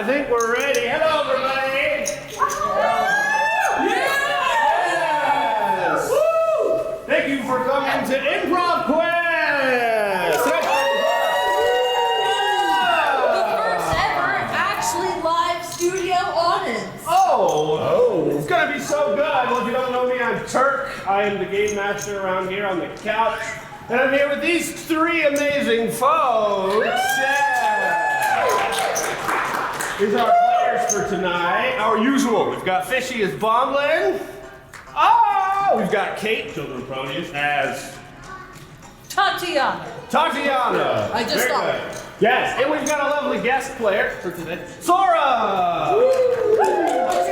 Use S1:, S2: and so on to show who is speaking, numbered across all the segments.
S1: I think we're ready. Hello, everybody. Yes. Woo. Thank you for coming to Improv Quest.
S2: The first ever actually live studio audience.
S1: Oh, it's gonna be so good. Well, if you don't know me, I'm Turk. I am the game master around here on the couch. And I'm here with these three amazing folks. These are our players for tonight. Our usual. We've got Fishie as Bomblin. Oh, we've got Kate, Children Pronius, as
S2: Tatiana.
S1: Tatiana.
S2: I just
S1: Very
S2: thought.
S1: good. Yes, and we've got a lovely guest player for today, Sora.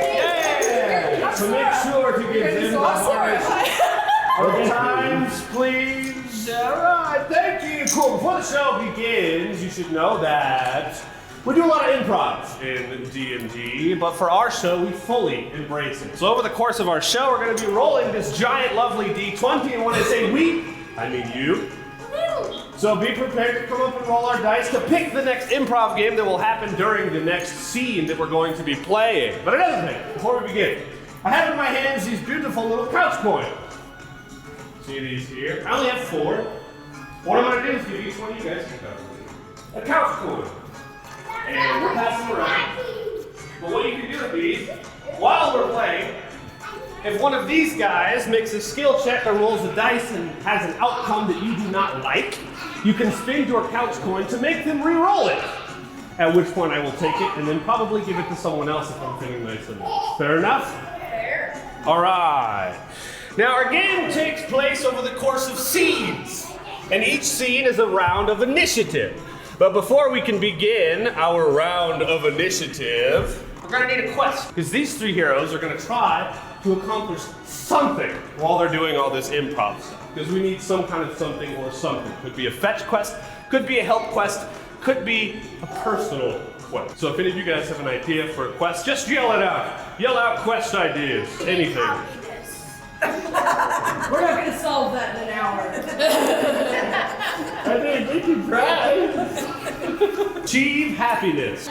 S1: Yeah. So make sure to give them the times, please. All right, thank you. Cool. Before the show begins, you should know that we do a lot of improv in D&D, but for our show, we fully embrace it. So over the course of our show, we're going to be rolling this giant, lovely D20, and when I say we, I mean you. So be prepared to come up and roll our dice to pick the next improv game that will happen during the next scene that we're going to be playing. But another thing, before we begin, I have in my hands these beautiful little couch coins. See these here? I only have 4. What I'm going to do is give each one of you guys a couch coin. And we'll pass them around. But what you can do with these, while we're playing, if one of these guys makes a skill check or rolls a dice and has an outcome that you do not like, you can spin your couch coin to make them re-roll it. At which point I will take it and then probably give it to someone else if I'm feeling nice enough. Fair enough?
S2: Fair.
S1: All right. Now our game takes place over the course of scenes. And each scene is a round of initiative. But before we can begin our round of initiative, we're gonna need a quest. Because these 3 heroes are gonna try to accomplish something while they're doing all this improv stuff. Because we need some kind of something or something. Could be a fetch quest, could be a help quest, could be a personal quest. So if any of you guys have an idea for a quest, just yell it out. Yell out quest ideas, anything.
S2: We're not going to solve that in an hour.
S1: I mean, we can try. Achieve happiness.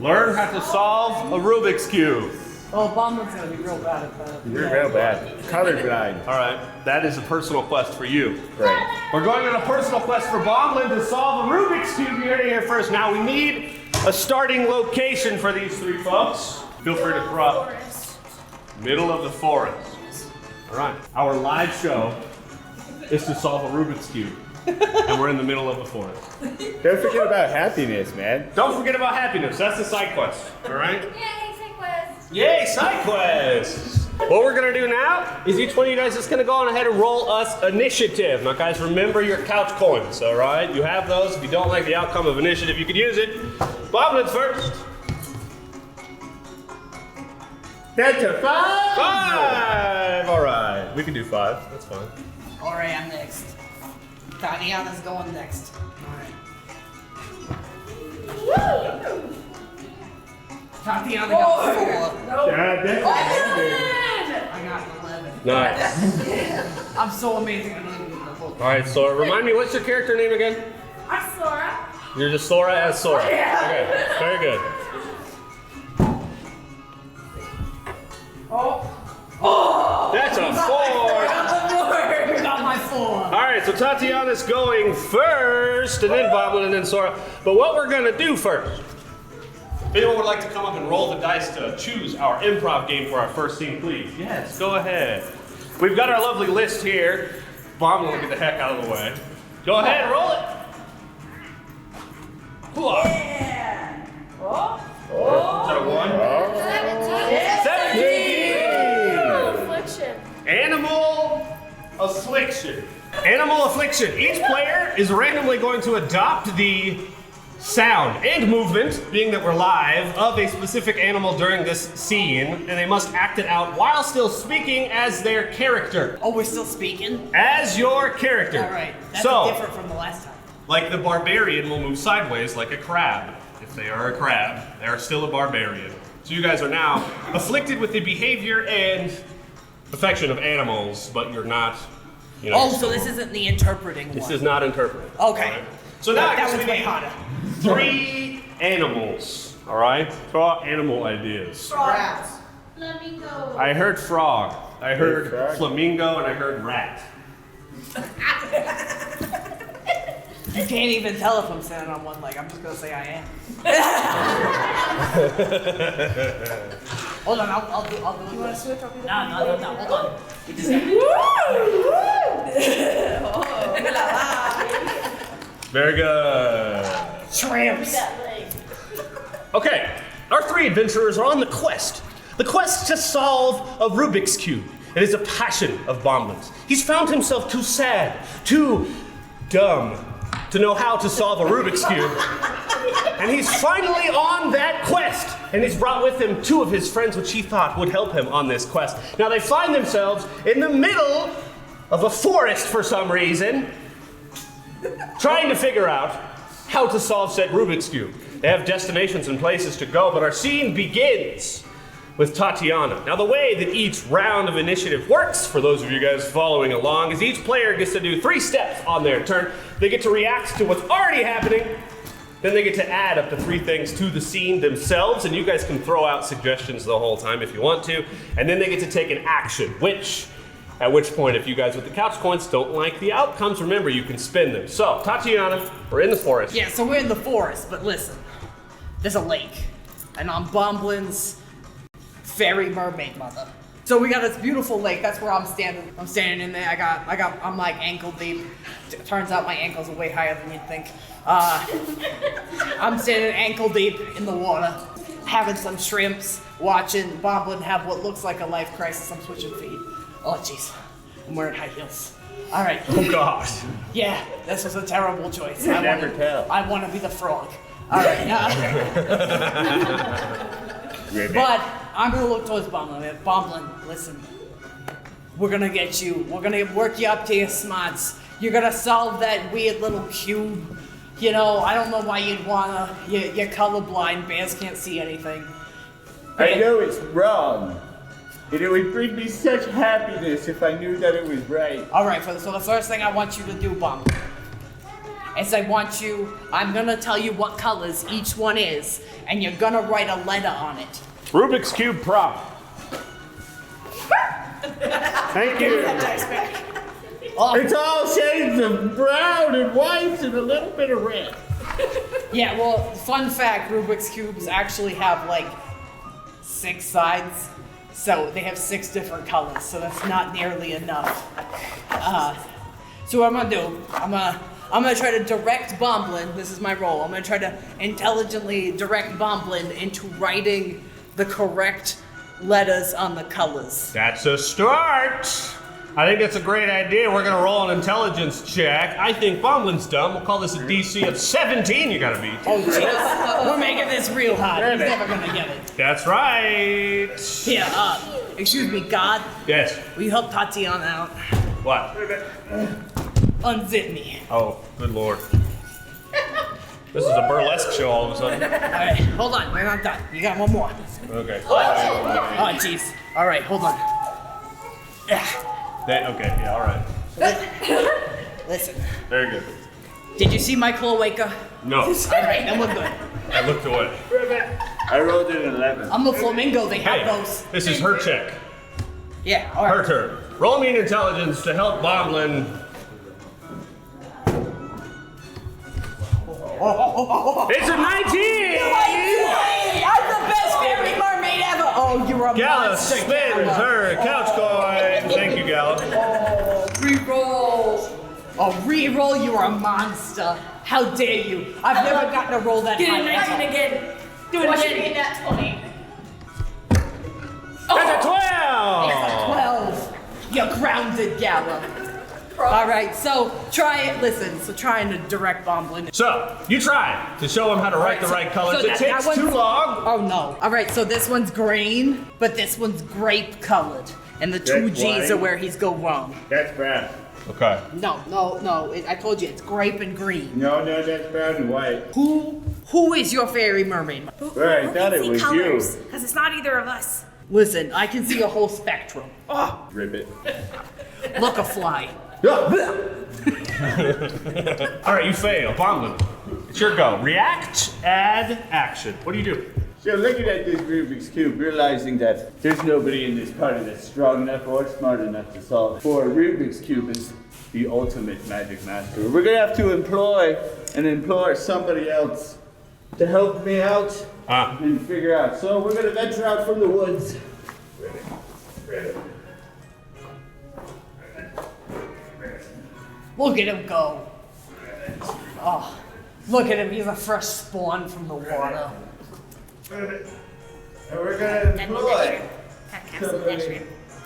S1: Learn how to solve a Rubik's Cube.
S2: Oh, Bomblin's going to be real bad at that.
S3: You're real bad. Colorblind.
S1: All right, that is a personal quest for you.
S3: Right.
S1: We're going on a personal quest for Bomblin to solve a Rubik's Cube. You heard it here first. Now we need a starting location for these 3 folks. Feel free to throw up. Middle of the forest. All right, our live show is to solve a Rubik's Cube. And we're in the middle of the forest.
S3: Don't forget about happiness, man.
S1: Don't forget about happiness. That's the side quest. All right?
S4: Yay, side quest!
S1: Yay, side quest! What we're gonna do now is each one of you guys is gonna go on ahead and roll us initiative. Now guys, remember your couch coins, all right? You have those. If you don't like the outcome of initiative, you could use it. Bobblin's first.
S3: That's a 5.
S1: 5! All right, we can do 5. That's fine.
S2: All right, I'm next. Tatiana's going next. All right. Tatiana got 4.
S1: Yeah, definitely.
S2: I got 11.
S1: Nice.
S2: I'm so amazing. I don't even know the whole.
S1: All right, Sora, remind me, what's your character name again?
S4: I'm Sora.
S1: You're just Sora as Sora. Okay, very good. That's a 4.
S2: You got my 4.
S1: All right, so Tatiana's going first, and then Bomblin, and then Sora. But what we're gonna do first, if anyone would like to come up and roll the dice to choose our improv game for our first scene, please. Yes, go ahead. We've got our lovely list here. Bomblin will get the heck out of the way. Go ahead, roll it.
S2: Yeah. Oh.
S1: Is that a 1? 17!
S4: Affliction.
S1: Animal affliction. Animal affliction. Each player is randomly going to adopt the sound and movement, being that we're live, of a specific animal during this scene, and they must act it out while still speaking as their character.
S2: Oh, we're still speaking?
S1: As your character.
S2: All right. That's
S1: So,
S2: different from the last time.
S1: like the barbarian will move sideways like a crab. If they are a crab, they are still a barbarian. So you guys are now afflicted with the behavior and affection of animals, but you're not, you know.
S2: Oh, so this isn't the interpreting one.
S1: This is not interpreted.
S2: Okay.
S1: Right? So now I
S2: that
S1: guess
S2: was
S1: we
S2: way
S1: need
S2: harder.
S1: 3 animals, all right? Throw out animal ideas.
S2: Rats.
S4: Flamingo.
S1: I heard frog, I heard
S3: Frog.
S1: flamingo, and I heard rat.
S2: You can't even tell if I'm standing on one leg. I'm just gonna say I am. Hold on, I'll do. You want to switch? No, hold on. We just
S1: Very good.
S2: Tramps.
S1: Okay, our three adventurers are on the quest. The quest to solve a Rubik's Cube. It is a passion of Bomblin's. He's found himself too sad, too dumb to know how to solve a Rubik's Cube. And he's finally on that quest. And he's brought with him two of his friends, which he thought would help him on this quest. Now they find themselves in the middle of a forest for some reason, trying to figure out how to solve said Rubik's Cube. They have destinations and places to go, but our scene begins with Tatiana. Now the way that each round of initiative works, for those of you guys following along, is each player gets to do 3 steps on their turn. They get to react to what's already happening, then they get to add up to 3 things to the scene themselves, and you guys can throw out suggestions the whole time if you want to, and then they get to take an action, at which point, if you guys with the couch coins don't like the outcomes, remember you can spin them. So, Tatiana, we're in the forest.
S2: Yeah, so we're in the forest, but listen, there's a lake, and I'm Bomblin's fairy mermaid mother. So we got this beautiful lake. That's where I'm standing. I'm standing in there. I'm like ankle deep. Turns out my ankles are way higher than you'd think. I'm standing ankle deep in the water, having some shrimps, watching Bomblin have what looks like a life crisis. I'm switching feet. Oh jeez, I'm wearing high heels. All right.
S1: Oh gosh.
S2: Yeah, this was a terrible choice.
S3: You never tell.
S2: I want to be the frog. All right.
S3: Ribbit.
S2: But I'm gonna look towards Bomblin. Bomblin, listen. We're gonna get you. We're gonna work you up to your smarts. You're gonna solve that weird little cube. You know, I don't know why you'd wanna. You're colorblind. Bears can't see anything.
S3: I know it's wrong. And it would bring me such happiness if I knew that it was right.
S2: All right. So the first thing I want you to do, Bomblin, is I'm gonna tell you what colors each one is, and you're gonna write a letter on it.
S1: Rubik's Cube prop. Thank you.
S2: Oh,
S3: It's all shades of brown and white and a little bit of red.
S2: yeah, well, fun fact, Rubik's Cubes actually have like 6 sides. So they have 6 different colors, so that's not nearly enough. So what I'm gonna do, I'm gonna try to direct Bomblin, this is my role, I'm gonna try to intelligently direct Bomblin into writing the correct letters on the colors.
S1: That's a start. I think that's a great idea. We're gonna roll an intelligence check. I think Bomblin's dumb. We'll call this a DC of 17 you gotta beat.
S2: Oh jeez, we're making this real hard, he's never gonna get it.
S1: That's right.
S2: Here, excuse me, God,
S1: Yes.
S2: will you help Tatiana out?
S1: What?
S2: Unzip me.
S1: Oh, good lord. This is a burlesque show all of a sudden.
S2: Alright, hold on, we're not done. You got one more.
S1: Okay.
S2: Oh jeez. Alright, hold on.
S1: Okay, yeah, all right.
S2: Listen,
S1: Very good.
S2: did you see my cloaca?
S1: No,
S2: Alright, then we're good.
S1: I looked away.
S3: I rolled an 11.
S2: I'm a flamingo, they have
S1: Hey,
S2: those.
S1: this is her check.
S2: Yeah,
S1: Her
S2: alright.
S1: turn. Roll me an intelligence to help Bomblin. It's a 19!
S2: I'm the best fairy mermaid ever! Oh, you're a
S1: Gala
S2: monster,
S1: spins
S2: Gala.
S1: her couch coin. Thank you, Gala.
S2: Reroll! Oh, reroll, you're a monster. How dare you? I've never gotten a roll that
S4: Get
S2: high.
S4: it again. Do it
S2: Watch
S4: again.
S2: me.
S4: In that 20.
S1: That's a 12!
S2: 12. You're grounded, Gala. Alright, so try it. Listen, so trying to direct Bomblin.
S1: So, you try to show him how to write the right colors.
S2: So
S1: It takes
S2: one's-
S1: too long.
S2: Oh no. Alright, so this one's green, but this one's grape colored. And the 2
S3: That's
S2: G's are
S3: wine.
S2: where he's go wrong.
S3: That's brown.
S1: Okay.
S2: No. I told you, it's grape and green.
S3: No, that's brown and white.
S2: Who is your fairy mermaid?
S3: Well, I thought it was
S4: colors,
S3: you.
S4: because it's not either of us.
S2: Listen, I can see a whole spectrum. Oh,
S3: Ribbit.
S2: look a fly.
S1: All right, you fail. Bomblin. It's your go. React, add, action. What do you do?
S3: So looking at this Rubik's Cube, realizing that there's nobody in this party that's strong enough or smart enough to solve it. For Rubik's Cube is the ultimate magic master. We're gonna have to employ and implore somebody else to help me out and figure out. So we're gonna venture out from the woods.
S2: Look at him go. Oh, look at him. He's a fresh spawn from the water.
S3: And we're gonna employ somebody.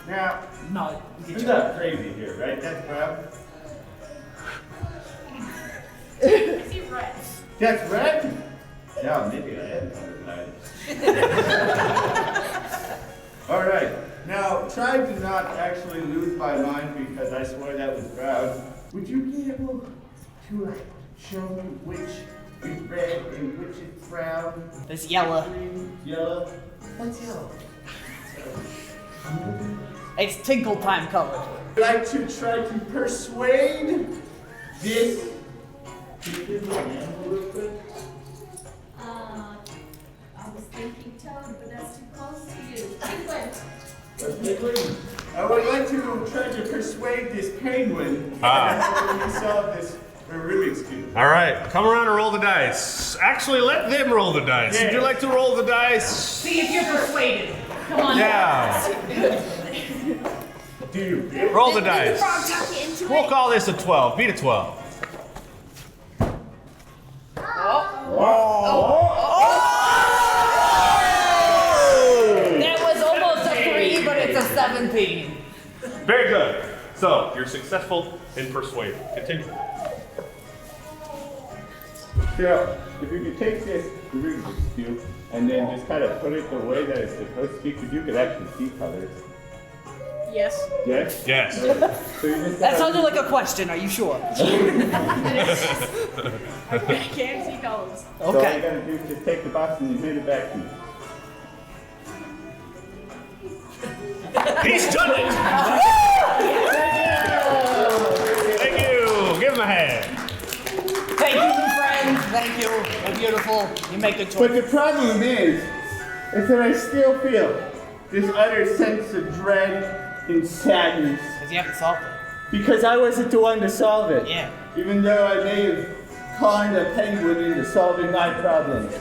S3: Now,
S2: No,
S3: it's not crazy here, right? That's brown.
S4: Is he red?
S3: That's red? Yeah, maybe I am colorblind. All right. Now, try to not actually lose my mind because I swear that was brown. Would you be able to show me which is red and which is brown?
S2: It's yellow.
S3: Green, yellow. What's yellow?
S2: It's tinkle time colored.
S3: I'd like to try to persuade this. Can you give me an animal real quick?
S4: I was thinking toad, but that's too close to you. Penguin.
S3: I would like to try to persuade this penguin that we solve this Rubik's Cube.
S1: All right, come around and roll the dice. Actually, let them roll the dice. Would you like to roll the dice?
S2: See if you're persuaded. Come on.
S1: Yeah.
S3: Do you?
S1: Roll the
S4: Did the frog
S1: dice.
S4: talk you into
S1: We'll
S4: it?
S1: call this a 12. Beat a 12.
S2: That was almost a 3, but it's a 17.
S1: Very good. So, you're successful in persuading. Continue.
S3: So, if you could take this Rubik's Cube and then just kind of put it the way that it's supposed to be, because you could actually see colors.
S4: Yes.
S3: Yes?
S1: Yes.
S3: So you just
S2: That
S3: gotta-
S2: sounded like a question. Are you sure?
S4: I can't see colors.
S3: So all you
S2: Okay.
S3: gotta do is just take the box and you hand it back to me.
S1: He's done it! Thank you. Give him a hand.
S2: Thank you, friends. Thank you. You're beautiful. You make good
S3: But
S2: choice.
S3: the problem is that I still feel this utter sense of dread and sadness
S2: Because you haven't solved it.
S3: because I wasn't the one to solve it.
S2: Yeah.
S3: Even though I may have conned a penguin into solving my problems.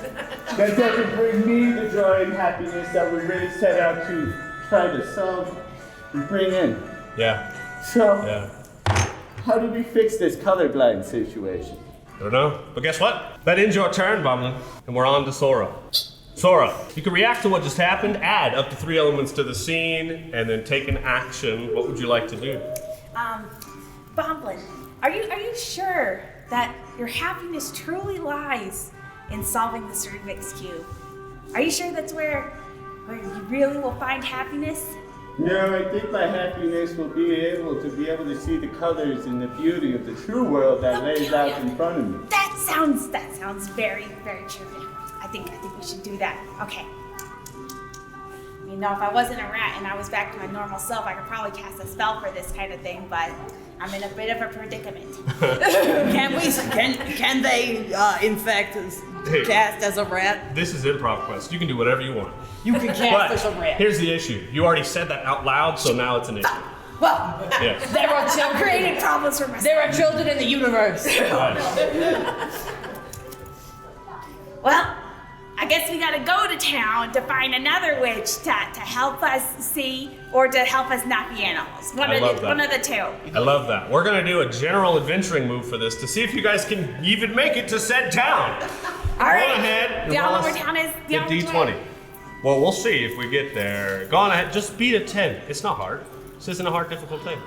S3: That doesn't bring me the joy and happiness that we really set out to try to solve and bring in.
S1: Yeah.
S3: So,
S1: Yeah.
S3: how do we fix this colorblind situation?
S1: I don't know. But guess what? That ends your turn, Bomblin. And we're on to Sora. Sora, you can react to what just happened, add up to 3 elements to the scene, and then take an action. What would you like to do?
S4: Bomblin, are you sure that your happiness truly lies in solving this Rubik's Cube? Are you sure that's where you really will find happiness?
S3: No, I think my happiness will be able to see the colors and the beauty of the true world that lays out in front of me.
S4: That sounds very, very true. I think we should do that. Okay. You know, if I wasn't a rat and I was back to my normal self, I could probably cast a spell for this kind of thing, but I'm in a bit of a predicament.
S2: Can they, in fact, cast as a rat?
S1: This is Improv Quest. You can do whatever you want.
S2: You can cast
S1: But
S2: as a rat.
S1: here's the issue. You already said that out loud, so now it's an issue.
S2: Well,
S1: Yes.
S2: there are
S4: I'm
S2: children.
S4: creating problems for myself.
S2: There are children in the universe.
S4: Well, I guess we gotta go to town to find another witch to help us see or to help us not be animals. One
S1: I love
S4: of
S1: that.
S4: the two.
S1: I love that. We're gonna do a general adventuring move for this to see if you guys can even make it to said town.
S4: All right.
S1: Go ahead and
S4: Do y'all
S1: roll
S4: know
S1: us
S4: where town is? Do
S1: a
S4: y'all know which
S1: D20.
S4: way?
S1: Well, we'll see if we get there. Go on ahead. Just beat a 10. It's not hard. This isn't a hard, difficult thing.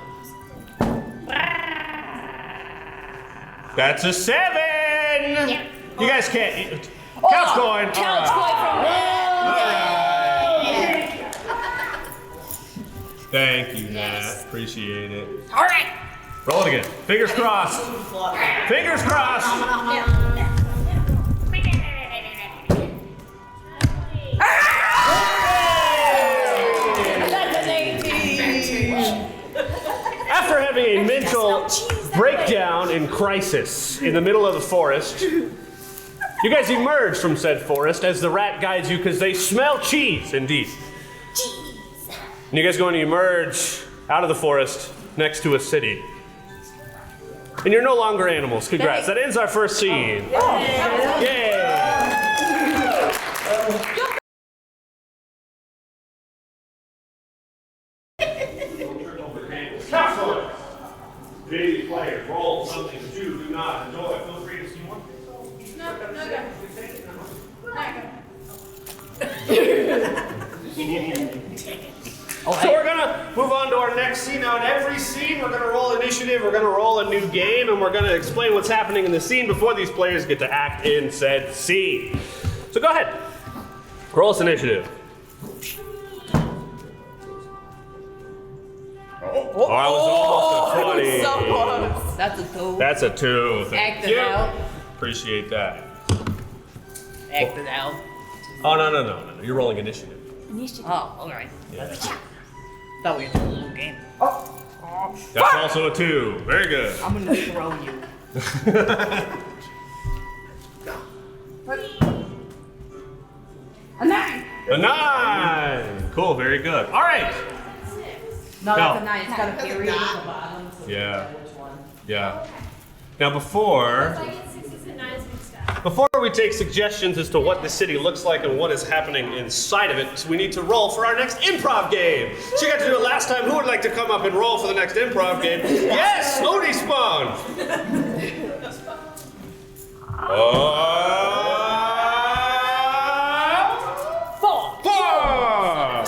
S1: That's a 7.
S4: Yeah.
S1: You guys can't. Count's going.
S2: Count's going from
S1: Thank you, Nat. Appreciate it.
S4: All right.
S1: Roll it again. Fingers crossed. Fingers crossed.
S2: That's an 18.
S1: After having a mental breakdown in crisis in the middle of the forest, You guys emerge from said forest as the rat guides you because they smell cheese, indeed.
S4: Cheese.
S1: And you guys going to emerge out of the forest next to a city. And you're no longer animals. Congrats. That ends our first scene. Yay! Capsules! Three players, roll something that you do not enjoy. Feel free to see one. So we're gonna move on to our next scene. Now in every scene, we're gonna roll initiative, we're gonna roll a new game, and we're gonna explain what's happening in the scene before these players get to act in said scene. So go ahead. Roll us initiative. Oh, I was almost a 20.
S2: So close. That's a 2.
S1: That's a 2. Thank
S2: Act it
S1: you.
S2: out.
S1: Appreciate that.
S2: Act it out.
S1: Oh, no. You're rolling initiative.
S4: Initiative.
S2: Oh, alright.
S1: Yeah.
S2: Thought we had a little game.
S1: That's also a 2. Very good.
S2: I'm gonna throw you. A 9.
S1: A 9. Cool, very good. All right.
S2: No,
S1: No.
S2: that's a 9. It's got a period at the bottom. So
S1: Yeah.
S2: you know which one.
S1: Yeah. Now before we take suggestions as to what the city looks like and what is happening inside of it, we need to roll for our next improv game. So you got to do it last time. Who would like to come up and roll for the next improv game? Yes, Odie Spawn. Four.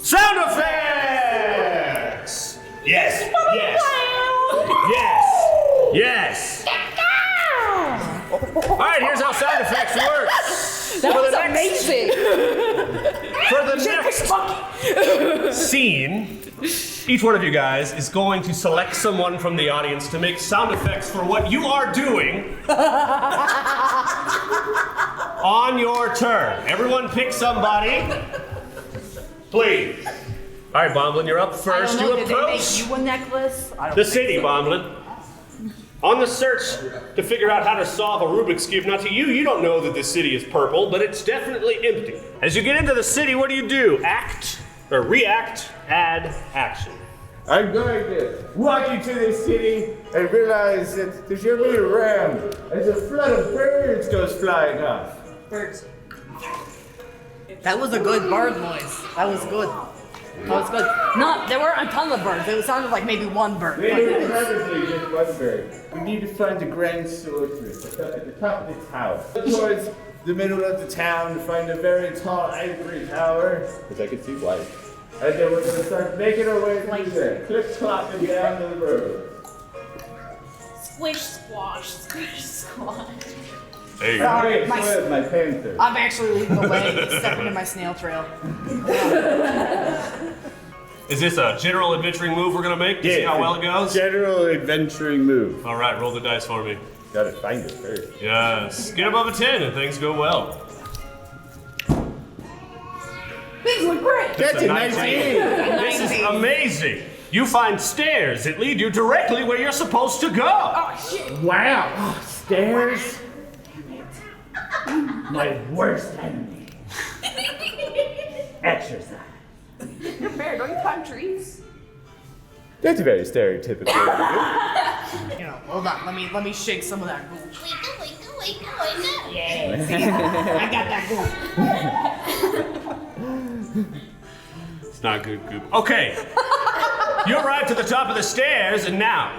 S1: Sound effects. Yes. All right, here's how sound effects work.
S2: That was amazing.
S1: For the next scene, each one of you guys is going to select someone from the audience to make sound effects for what you are doing on your turn. Everyone pick somebody, please. All right, Bomblin, you're up first.
S2: I don't know,
S1: You
S2: did they make
S1: approach
S2: you a necklace? I don't
S1: the
S2: think
S1: city,
S2: so.
S1: Bomblin. On the search to figure out how to solve a Rubik's Cube. Now to you don't know that the city is purple, but it's definitely empty. As you get into the city, what do? Act, or react, add, action.
S3: I'm going to walk into the city and realize that there should be a ram as a flood of birds goes flying off.
S2: Birds. That was a good bird noise. That was good. That was good. No, there weren't a ton of birds. It sounded like maybe one bird.
S3: Maybe it's probably just one bird. We need to find the grand sorceress at the top of the tower. Towards the middle of the town to find a very tall ivory tower, because I can see white. And then we're going to start making our way through there, clip-clopping down to the road.
S4: Squish, squash, squish, squash.
S1: There you go.
S2: Sorry,
S3: My panther.
S2: I'm actually leading the way, stepping in my snail trail.
S1: Is this a general adventuring move we're gonna make to see how well it goes?
S3: General adventuring move.
S1: All right, roll the dice for me.
S3: Gotta find it first.
S1: Yes, get above a 10 and things go well.
S2: Things look great.
S3: That's a 19.
S1: This is amazing. You find stairs that lead you directly where you're supposed to go.
S2: Oh, shit.
S3: Wow. Oh, stairs. My worst enemy. Exercise.
S2: You're fair. Don't you climb trees?
S3: That's very stereotypical.
S2: You know, hold on. Let me shake some of that goo.
S4: Wait.
S2: Yeah, see? I got that goo.
S1: It's not good, Goop. Okay. You arrive to the top of the stairs, and now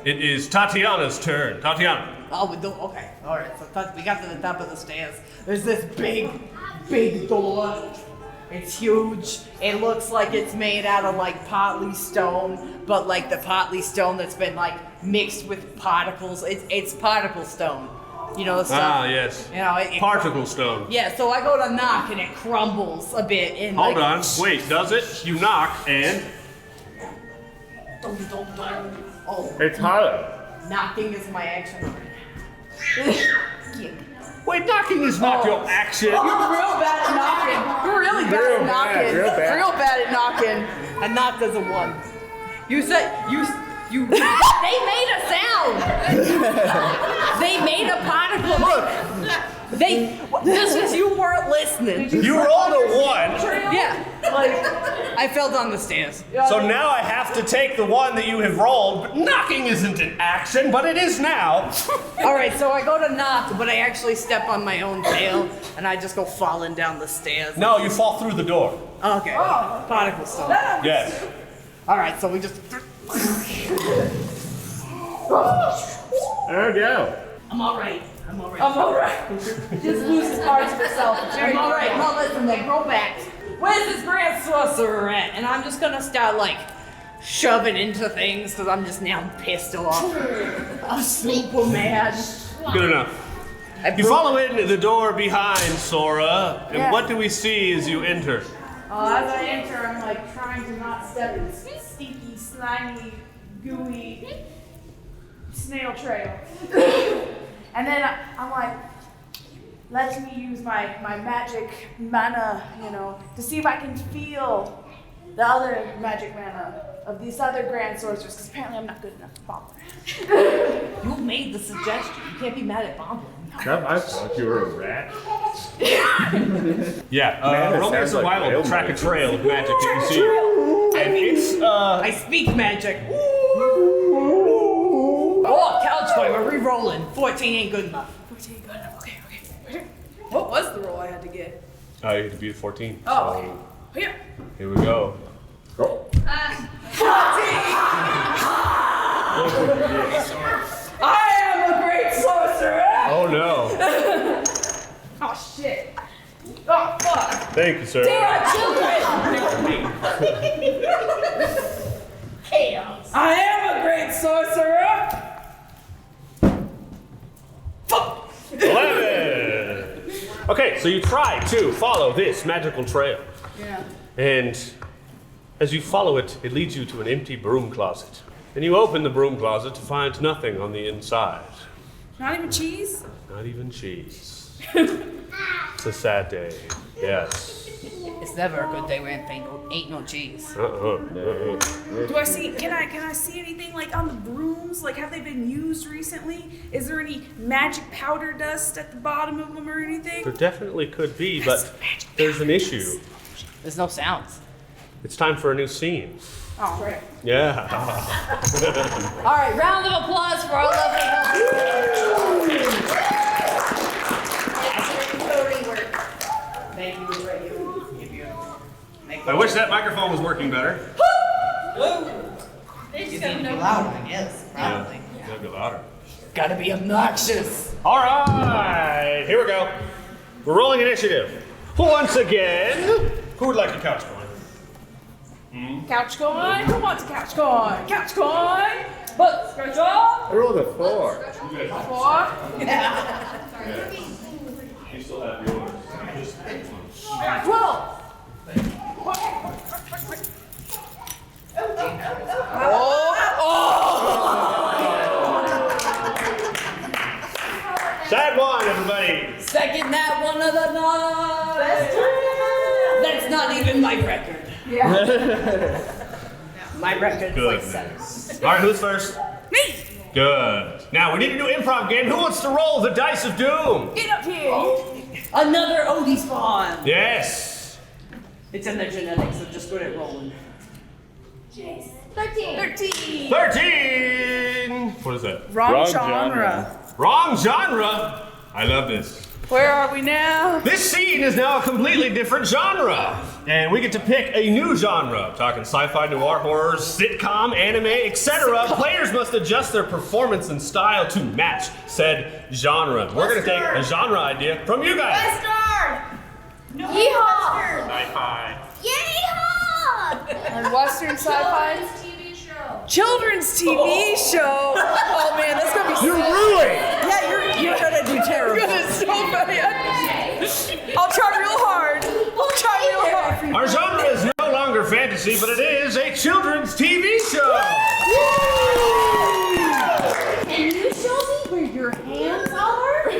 S1: it is Tatiana's turn. Tatiana.
S2: Oh, okay. All right. So we got to the top of the stairs. There's this big door. It's huge. It looks like it's made out of like partly stone, but like the partly stone that's been like mixed with particles. It's particle stone. You know the stuff.
S1: Ah, yes.
S2: You know it.
S1: Particle stone.
S2: Yeah. So I go to knock and it crumbles a bit. And
S1: Hold
S2: like,
S1: on. Wait, does it? You knock and.
S2: Dum. Oh,
S3: It's hollow.
S2: knocking is my action.
S1: Wait, knocking is not your action.
S2: You're real bad at knocking. You're really bad
S3: Real
S2: at knocking.
S3: bad, real bad.
S2: Real bad at knocking. I knocked as a 1. You said you. They made a sound. They made a particle.
S1: Look,
S2: Just as you weren't listening.
S1: you rolled a 1.
S2: Yeah, like I fell down the stairs.
S1: So now I have to take the 1 that you have rolled, but knocking isn't an action, but it is now.
S2: All right, so I go to knock, but I actually step on my own tail, and I just go falling down the stairs.
S1: No, you fall through the door.
S2: Okay. Particle stone.
S1: Yes.
S2: All right, so we just.
S1: There we go.
S2: I'm all right.
S4: Just loses parts of herself.
S2: I'm all right. Now listen, then go back. Where's this grand sorcerer at? And I'm just gonna start like shoving into things because I'm just now pissed off. I'm super mad.
S1: Good enough. You follow in the door behind Sora, and
S4: Yeah.
S1: what do we see as you enter?
S4: As I enter, I'm like trying to not step in this stinky, slimy, gooey snail trail. And then I'm like, let me use my magic mana, to see if I can feel the other magic mana of these other grand sorcerers, because apparently I'm not good enough to bomb.
S2: You made the suggestion. You can't be mad at Bomblin.
S3: I thought you were a rat.
S1: Yeah,
S3: Man,
S1: roll me a
S3: that sounds like
S1: survival
S3: real
S1: to track a
S3: magic.
S1: trail of magic that you see. And it's,
S2: I speak magic. Oh, couch boy, we're re-rolling. 14 ain't good enough.
S4: 14, good enough. Okay. What was the roll I had to get?
S1: you had to beat 14.
S4: Oh, okay. Here.
S1: Here we go.
S2: I am a great sorcerer.
S1: Oh no.
S4: Oh, shit. Oh, fuck.
S1: Thank you, sir.
S4: Chaos.
S2: I am a great sorcerer.
S1: 11. Okay, so you try to follow this magical trail.
S4: Yeah.
S1: And as you follow it, it leads you to an empty broom closet. And you open the broom closet to find nothing on the inside.
S4: Not even cheese?
S1: Not even cheese. It's a sad day. Yes.
S2: It's never a good day when ain't no cheese.
S4: Do I see, can I see anything like on the brooms? Like, have they been used recently? Is there any magic powder dust at the bottom of them or anything?
S1: There definitely could be, but there's an issue.
S2: There's no sounds.
S1: It's time for a new scene.
S4: Oh, right.
S1: Yeah.
S2: All right, round of applause for our lovely help. Thank you,
S1: I wish that microphone was working better.
S2: You need to be loud, I guess. Probably.
S1: Yeah, gotta be louder.
S2: Gotta be obnoxious.
S1: All right, here we go. We're rolling initiative. Once again, who would like a couch coin?
S4: Couch coin? Who wants a couch coin? Couch coin? But scratch off.
S3: I rolled a 4.
S4: 4.
S1: You still have yours.
S4: 12.
S1: Sad one, everybody.
S2: Second that one of the night. That's not even my record. My record's
S1: Good.
S2: like 7.
S1: All right, who's first?
S4: Me.
S1: Good. Now, we need a new improv game. Who wants to roll the dice of doom?
S4: Get up here.
S2: Another Odie spawn.
S1: Yes.
S2: It's in their genetics, so just good at rolling.
S4: 13.
S1: 13. What is that?
S4: Wrong
S3: genre.
S4: genre.
S1: Wrong genre. I love this.
S4: Where are we now?
S1: This scene is now a completely different genre. And we get to pick a new genre. Talking sci-fi, noir, horror, sitcom, anime, etc. Players must adjust their performance and style to match said genre. We're going to take a genre idea from you guys.
S5: Western!
S4: Yeehaw!
S1: Sci-fi.
S5: Yeehaw!
S4: And Western sci-fi?
S5: TV show.
S4: Children's TV show. Oh man, that's gonna be.
S1: You're ruined.
S4: Yeah, you're gonna do terrible. You're gonna so bad. I'll try real hard. I'll try real hard for you.
S1: Our genre is no longer fantasy, but it is a children's TV show.
S5: Can you show me where your hands are?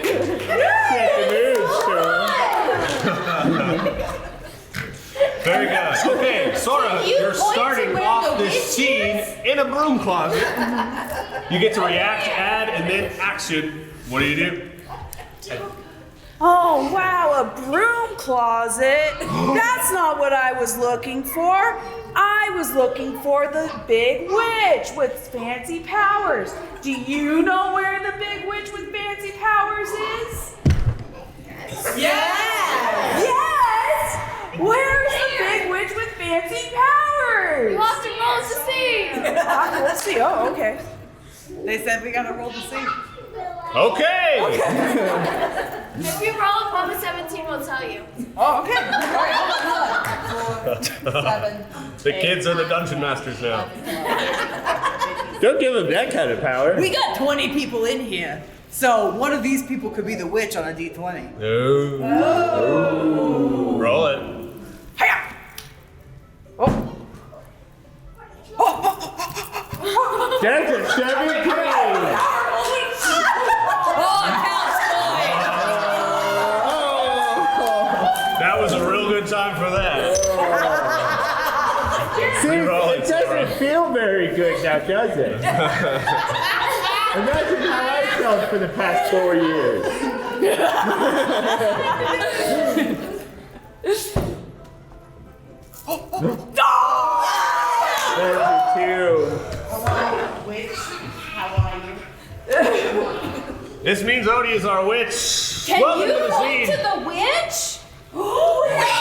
S1: Very good. Okay, Sora,
S5: You
S1: you're
S5: point to
S1: starting
S5: where
S1: off
S5: the
S1: this
S5: witch
S1: scene
S5: is?
S1: in a broom closet. You get to react, add, and then action. What do you do?
S6: Oh, wow, a broom closet. That's not what I was looking for. I was looking for the big witch with fancy powers. Do you know where the big witch with fancy powers is?
S2: Yes!
S6: Yes! Where's the big witch with fancy powers?
S5: You have to roll to see.
S6: Let's see. Oh, okay.
S2: They said we gotta roll to see.
S1: Okay.
S5: If you roll above a 17, we'll tell you.
S6: Oh, okay.
S1: The kids are the dungeon masters now. Don't give them that kind of power.
S2: We got 20 people in here, so one of these people could be the witch on a D20.
S1: No. Oh. Roll it.
S6: Hiya! Oh.
S3: That's a 17.
S1: That was a real good time for that.
S3: See,
S1: Reroll
S3: it doesn't feel very good now, does it? Imagine how I felt for the past 4 years. That's a 2.
S2: Witch, how are you?
S1: This means Odie is our witch.
S5: Can
S1: Welcome
S5: you
S1: to the
S5: roll
S1: scene.
S5: to the witch?
S6: Oh, that's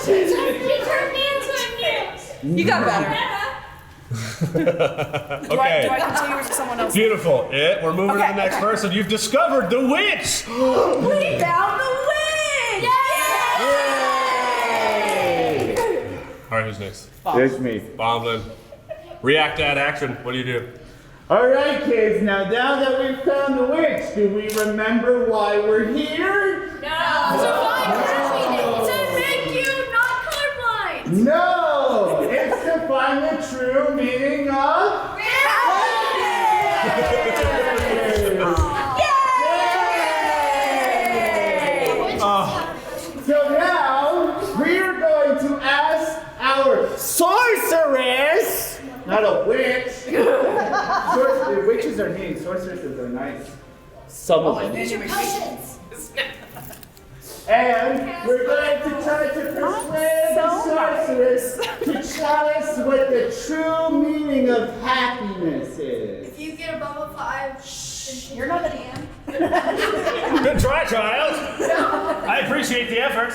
S5: She turned me into a mute.
S2: You got better.
S6: Do I
S1: Okay.
S6: continue or is it someone else?
S1: Beautiful. We're moving to
S6: Okay,
S1: the next
S6: okay.
S1: person. You've discovered the witch.
S6: We found the witch!
S1: All right, who's next?
S3: There's me.
S1: Bomblin. React, add, action. What do you do?
S3: All right, kids. Now that we've found the witch, do we remember why we're here?
S5: No. It's to make you not colorblind.
S3: No! It's to find the true meaning of So now we're going to ask our sorceress, not a witch. Witches are mean, sorceresses are nice. Some of them. And we're going to try to persuade the sorceress to tell us what the true meaning of happiness is.
S5: If you get above a 5,
S6: You're not an am.
S1: Good try, child. I appreciate the effort.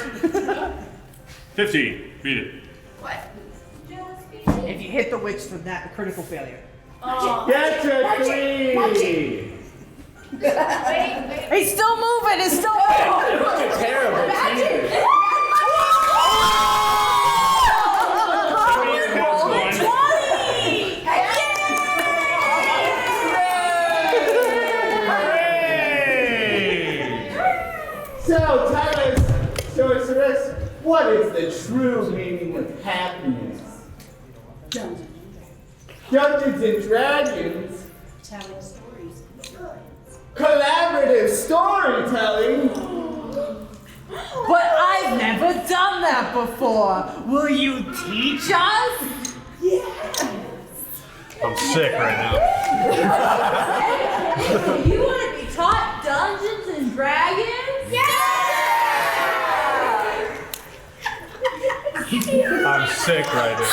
S1: 15. Beat it.
S5: what?
S2: If you hit the witch for that, critical failure.
S3: That's a 3.
S5: Wait.
S2: He's still moving. It's still moving.
S3: Terrible. So tell us, sorceress, what is the true meaning of happiness? Dungeons and Dragons.
S6: Telling stories.
S3: Collaborative storytelling.
S2: But I've never done that before. Will you teach us?
S1: I'm sick right now.
S5: You want to be taught Dungeons and Dragons?
S1: I'm sick right now.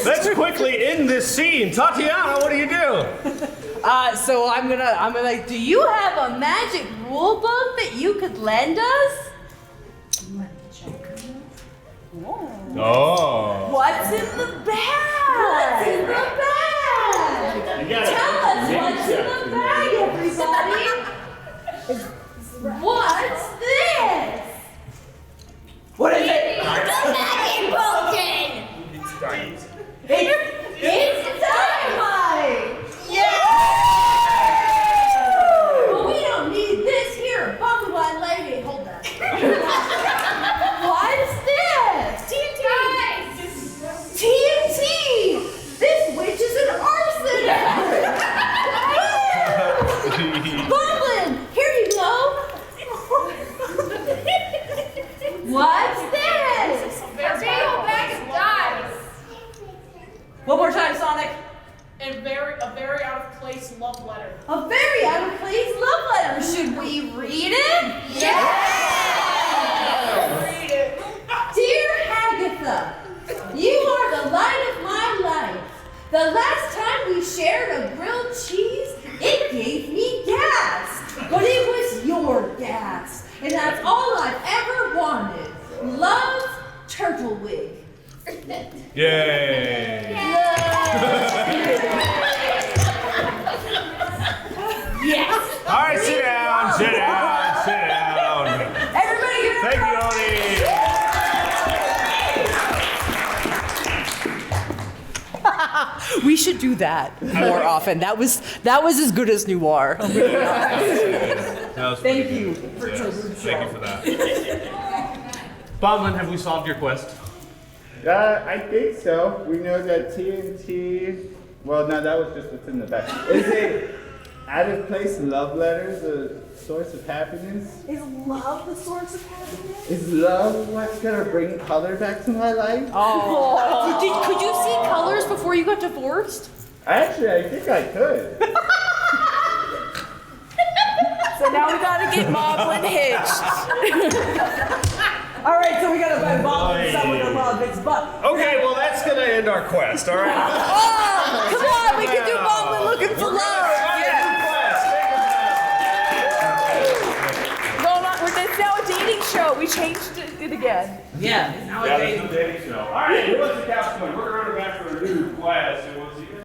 S1: Let's quickly end this scene. Tatiana, what do you do?
S2: So I'm gonna. Do you have a magic rule book that you could lend us?
S1: Oh.
S2: What's in the bag? What's in the bag?
S3: You gotta
S2: Tell us what's in the bag, everybody. What's this? What is it? It's dynamite! Well, we don't need this here. Bumbleblind lady, hold that. What is this? TNT! TNT! This witch is
S7: of place love letter.
S5: A very out of place love letter. Should we read it?
S7: Read it.
S5: Dear Agatha, you are the light of my life. The last time we shared a grilled cheese, it gave me gas. But it was your gas. And that's all I've ever wanted. Love, Turtlewig.
S1: Yay!
S5: Yes.
S1: All right, sit down, sit down, sit down.
S6: Everybody give it
S1: Thank
S6: a
S1: you, Oni.
S2: We should do that more often. That was as good as Noir.
S1: Thank you. Thank you for that. Bomblin, have we solved your quest?
S3: I think so. We know that TNT. Well, no, that was just what's in the back. Is it out of place love letters a source of happiness?
S6: Is love the source of happiness?
S3: Is love what's gonna bring color back to my life?
S2: Oh. Could you see colors before you got divorced?
S3: Actually, I think I could.
S6: So now we gotta get Bomblin hitched.
S2: All right, so we gotta find Bomblin someone to love. It's
S1: Okay, well that's gonna end our quest, all right?
S2: Oh, come on, we can do Bomblin looking for love.
S6: It's now a dating show. We changed it again.
S2: Yeah, now
S1: Yeah, this is a dating show. All right, who wants the capstone? We're going to go back for a new quest. Who wants to